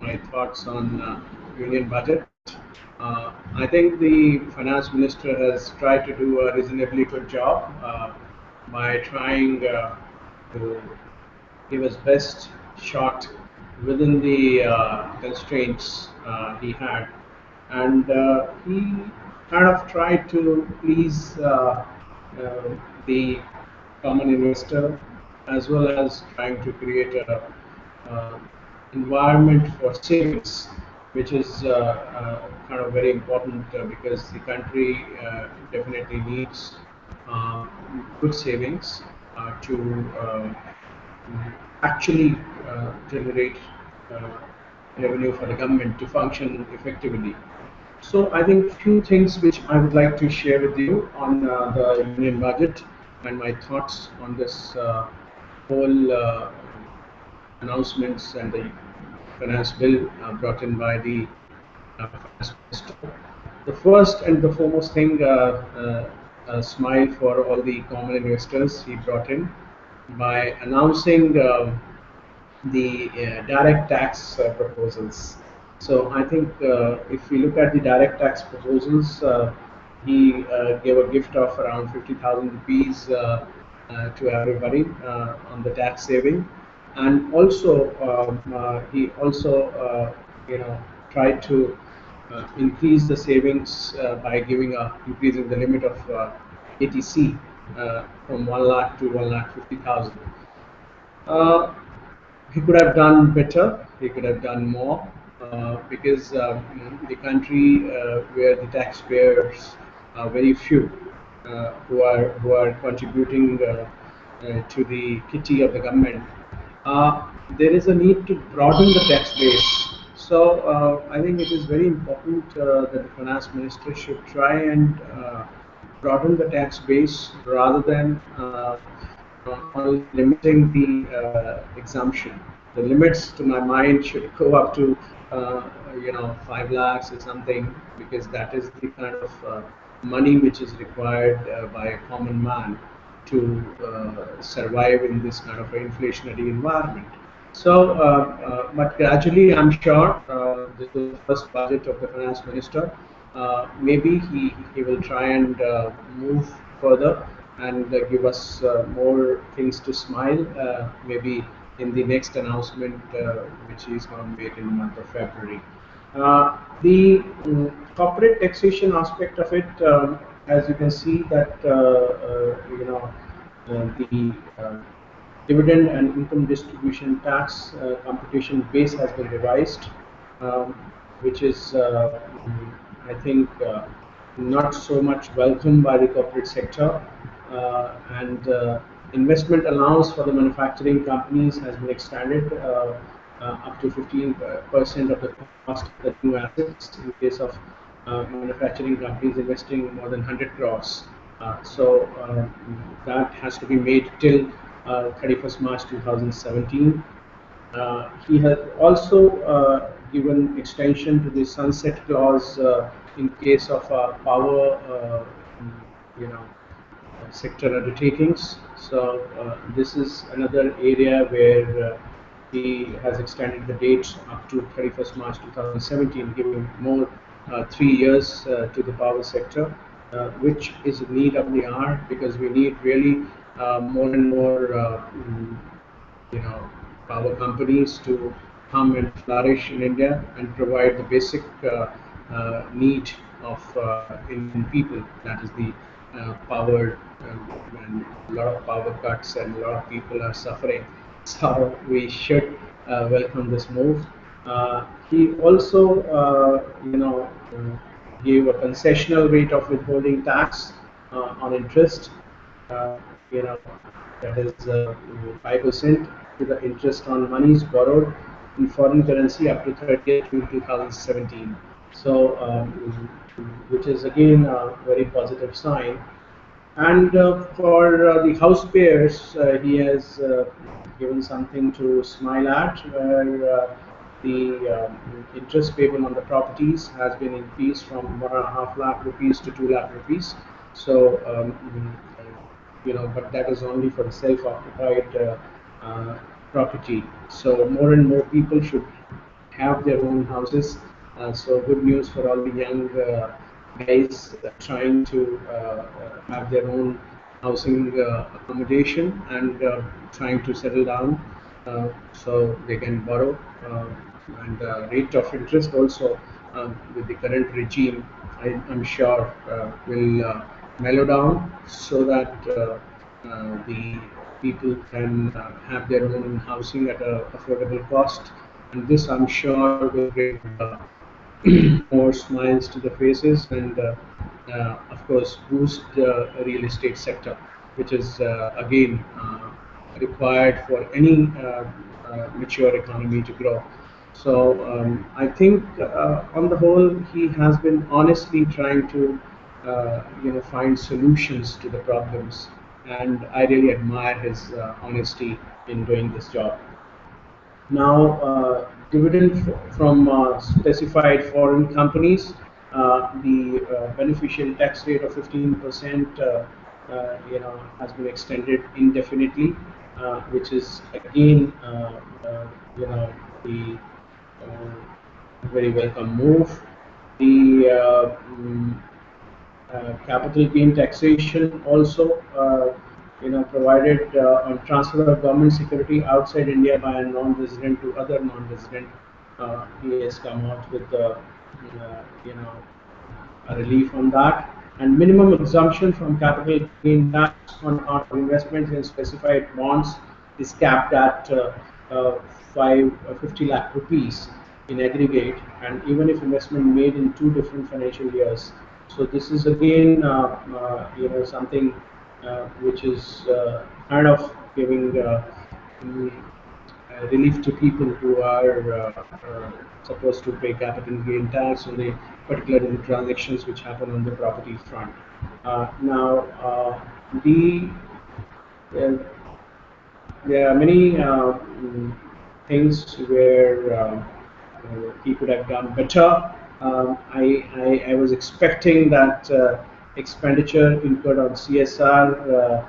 my thoughts on Union budget. I think the finance minister has tried to do a reasonably good job by trying to give his best shot within the constraints he had, and he kind of tried to please the common investor as well as trying to create a uh, environment for savings, which is kind of very important because the country definitely needs uh, good savings to actually generate uh, revenue for the government to function effectively. So I think few things which I would like to share with you on the union budget and my thoughts on this whole announcements and the finance bill brought in by the finance minister. The first and the foremost thing, a smile for all the common investors he brought in by announcing the direct tax proposals. So I think if we look at the direct tax proposals, he gave a gift of around 50,000 rupees to everybody on the tax saving, and also he also tried to increase the savings by giving increasing the limit of ATC from 1 lakh to 1 lakh 50,000. Uh, he could have done better. He could have done more because the country where the taxpayers are very few who are contributing to the kitty of the government. There is a need to broaden the tax base. So I think it is very important that the finance minister should try and broaden the tax base rather than only limiting the exemption. The limits, to my mind, should go up to 5 lakhs or something, because that is the kind of money which is required by a common man to survive in this kind of inflationary environment. So, but gradually, I'm sure this is the first budget of the finance minister. Maybe he will try and move further and give us more things to smile. Maybe in the next announcement, which he is going to make in the month of February. The corporate taxation aspect of it, as you can see, that the dividend and income distribution tax computation base has been revised, um, which is, I think, not so much welcomed by the corporate sector. And investment allowance for the manufacturing companies has been extended up to 15% of the cost of the new assets in case of manufacturing companies investing more than 100 crores. So that has to be made till 31st March 2017. He has also given extension to the sunset clause in case of power, you know, sector undertakings. So this is another area where he has extended the date up to 31st March 2017, giving more 3 years to the power sector, which is a need of the hour, because we need really more and more you know, power companies to come and flourish in India and provide the basic need of Indian people. That is the power, and a lot of power cuts and a lot of people are suffering. So we should welcome this move. He also, gave a concessional rate of withholding tax on interest. Uh, you know, that is 5% to the interest on monies borrowed in foreign currency up to 30th June 2017. So, which is again a very positive sign. And for the house payers, he has given something to smile at, where the interest payable on the properties has been increased from 1.5 lakh rupees to 2 lakh rupees. So, but that is only for the self-occupied property. So more and more people should have their own houses. So good news for all the young guys trying to have their own housing accommodation and trying to settle down so they can borrow. And rate of interest also with the current regime, I'm sure will mellow down so that the people can have their own housing at an affordable cost. And this, I'm sure, will bring more smiles to the faces and, of course, boost the real estate sector, which is again required for any mature economy to grow. So I think, on the whole, he has been honestly trying to, find solutions to the problems, and I really admire his honesty in doing this job. Now, dividend from specified foreign companies, the beneficial tax rate of 15%, has been extended indefinitely, which is again, you know, the very welcome move. The capital gain taxation also, provided on transfer of government security outside India by a non-resident to other non-resident. He has come out with a relief on that. And minimum exemption from capital gain tax on account of investments in specified bonds is capped at 50 lakh rupees in aggregate, and even if investment made in two different financial years. So this is again, something which is kind of giving mm, relief to people who are supposed to pay capital gain tax on the particular transactions which happen on the property front. Now, the uh, there are many things where he could have done better. I was expecting that expenditure incurred on CSR,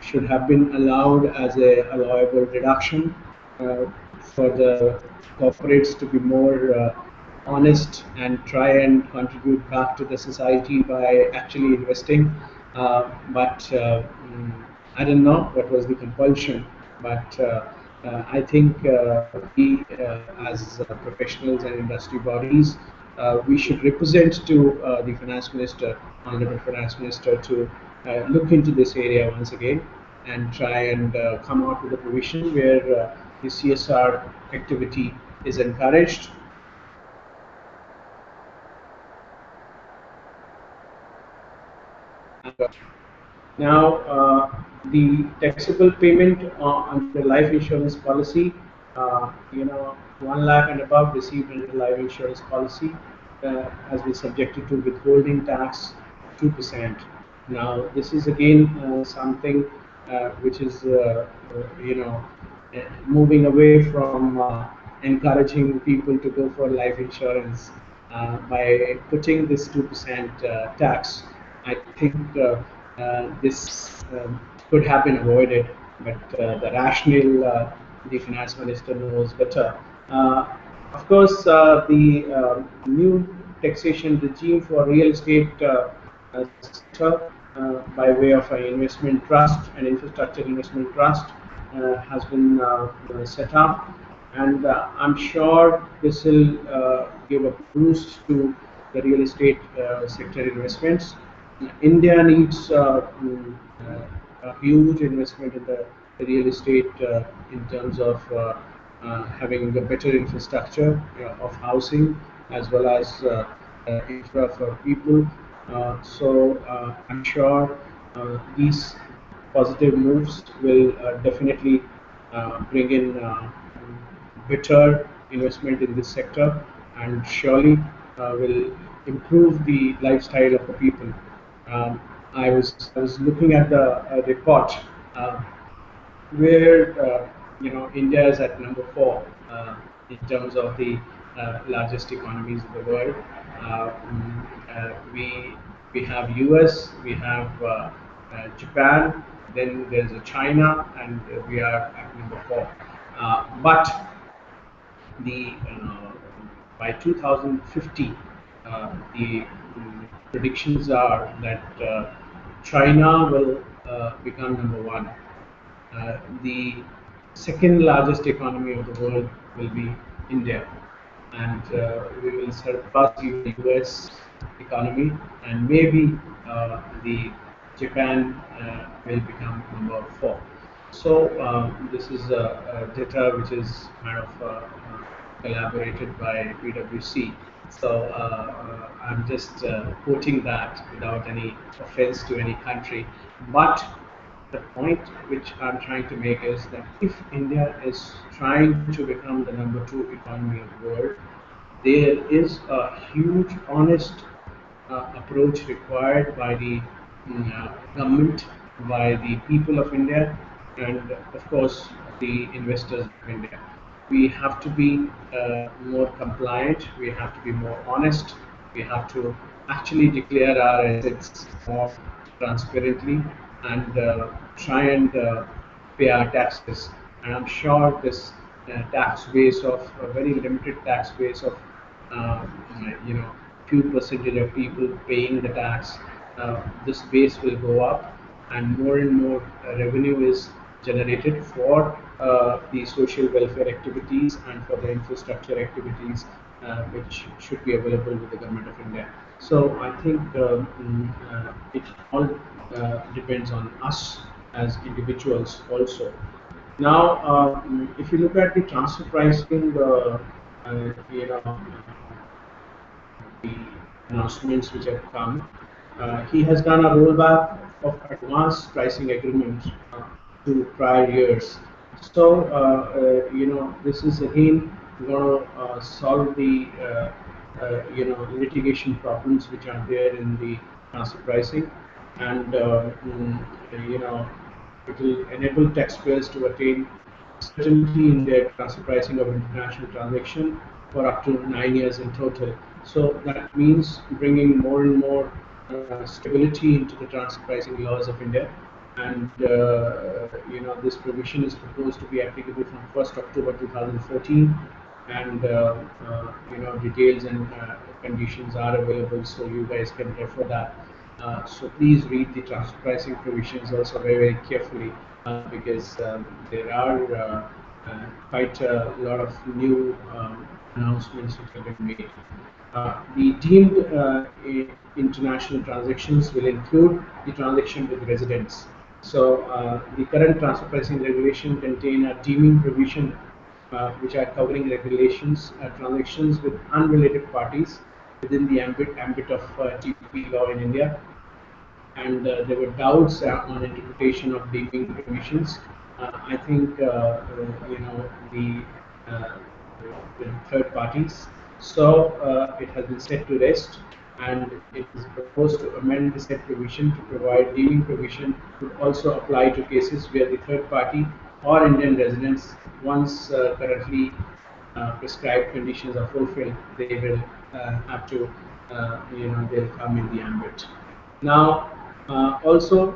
should have been allowed as a allowable deduction uh, for the corporates to be more honest and try and contribute back to the society by actually investing. But I don't know what was the compulsion, but I think we, as professionals and industry bodies, we should represent to the finance minister, honorable finance minister, to look into this area once again and try and come out with a provision where the CSR activity is encouraged. Now, the taxable payment under the life insurance policy, 1 lakh and above received under the life insurance policy has been subjected to withholding tax 2%. Now, this is again something which is, moving away from encouraging people to go for life insurance by putting this 2% tax. I think this could have been avoided, but the rationale the finance minister knows better. Of course, the new taxation regime for real estate sector by way of an investment trust and infrastructure investment trust has been set up, and I'm sure this will give a boost to the real estate sector investments. India needs a huge investment in the real estate in terms of having a better infrastructure of housing as well as infra for people. So I'm sure these positive moves will definitely bring in better investment in this sector and surely will improve the lifestyle of the people. Um, I was looking at the report uh, where India is at number four in terms of the largest economies in the world. We have US, we have Japan, then there's a China, and we are at number four. But the by 2050, the predictions are that China will become number one. The second largest economy of the world will be India, and we will surpass even US economy, and maybe the Japan will become number four. So this is data which is kind of collaborated by PwC. So I'm just quoting that without any offense to any country, but the point which I'm trying to make is that if India is trying to become the number two economy of the world, there is a huge, honest approach required by the government, by the people of India, and of course the investors of India. We have to be more compliant, we have to be more honest, we have to actually declare our assets more transparently and try and pay our taxes. And I'm sure this tax base of a very limited tax base of uh, you know few percentage of people paying the tax, this base will go up, and more revenue is generated for the social welfare activities and for the infrastructure activities which should be available with the government of India. So I think it all depends on us as individuals also. Now, if you look at the transfer pricing, the announcements which have come. He has done a rollback of advanced pricing agreements to prior years. So, this is again going to solve the litigation problems which are there in the transfer pricing, and it will enable taxpayers to attain certainty in their transfer pricing of international transaction for up to 9 years in total. So that means bringing more and more stability into the transfer pricing laws of India. And this provision is proposed to be applicable from 1st October 2014, and details and conditions are available, so you guys can refer that. So please read the transfer pricing provisions also very carefully, because there are quite a lot of new announcements which have been made. The deemed international transactions will include the transaction with residents. So the current transfer pricing regulation contain a deeming provision which are covering regulations, transactions with unrelated parties within the ambit of TPP law in India, and there were doubts on interpretation of deeming provisions. I think uh, the third parties. So it has been set to rest, and it is proposed to amend the said provision to provide deeming provision would also apply to cases where the third party or Indian residents, once currently prescribed conditions are fulfilled, they will have to, they'll come in the ambit. Now, also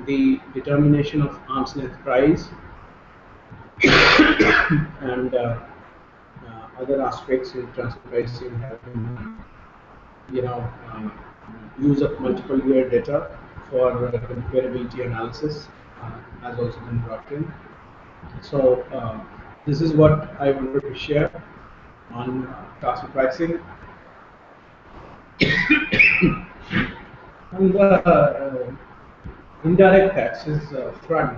the determination of arm's length price and other aspects in transfer pricing have been, use of multiple year data for comparability analysis has also been brought in. So this is what I wanted to share on transfer pricing. On the indirect taxes front,